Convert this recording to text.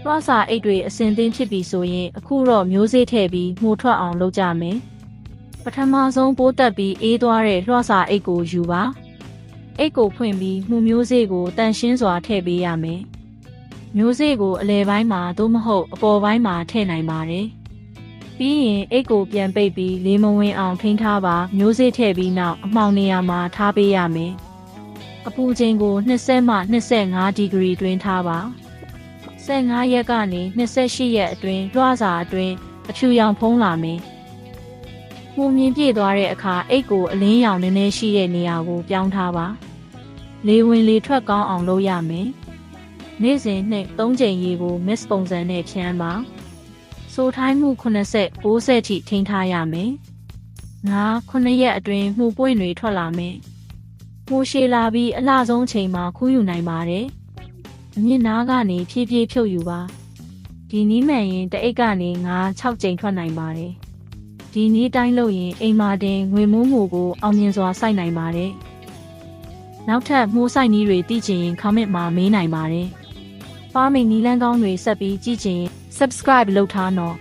လွှာစာအိတ်တွေအစင်သင်းဖြစ်ပြီဆိုရင်အခုတော့မျိုးစေ့ထည့်ပြီးမှုထွက်အောင်လုပ်ကြမယ်ပထမဆုံးပိုးတက်ပြီးအေးသွားတဲ့လွှာစာအိတ်ကိုယူပါအိတ်ကိုဖွင့်ပြီးမှုမျိုးစေ့ကိုတန်ရှင်းစွာထည့်ပေးရမယ်မျိုးစေ့ကိုအလယ်ပိုင်းမှာသို့မဟုတ်အပေါ်ပိုင်းမှာထည့်နိုင်ပါတယ်ပြီးရင်အိတ်ကိုပြန်ပိတ်ပြီးလေမဝင်အောင်ထိန်းထားပါမျိုးစေ့ထည့်ပြီးနောက်အမှောင်နေရာမှာထားပေးရမယ်အပူချိန်ကို20မှ25ဒီဂရီတွင်ထားပါ15ရက်ကနေ28ရက်အတွင်းလွှာစာအတွင်းအဖြူရောင်ဖုံးလာမယ်မှုမြင်ပြည့်သွားတဲ့အခါအိတ်ကိုအလင်းရောင်နည်းနည်းရှိတဲ့နေရာကိုပြောင်းထားပါလေဝင်လေထွက်ကောင်းအောင်လုပ်ရမယ်နေ့စဉ်နှစ်3ချိန်ရေကို mix ပုံစံနဲ့ဖြန်းပါဆိုထိုင်းမှု80 90ထိထိန်းထားရမယ်9ရက်အတွင်းမှုပွင့်တွေထွက်လာမယ်မှုရှည်လာပြီးအလှဆုံးချိန်မှာခူးယူနိုင်ပါတယ်အမြင့်နားကနေဖြည်းဖြည်းဖြုတ်ယူပါဒီနည်းမှန်ရင်တအိတ်ကနေ6ကြိမ်ထွက်နိုင်ပါတယ်ဒီနည်းတိုင်းလုပ်ရင်အိမ်မာတင်ငွေမိုးမှုကိုအောင်မြင်စွာစိုက်နိုင်ပါတယ်နောက်ထပ်မှုစိုက်နည်းတွေသိချင်ရင် comment မှာမေးနိုင်ပါတယ်farming နည်းလမ်းကောင်းတွေဆက်ပြီးကြည့်ချင် subscribe လုပ်ထားနော်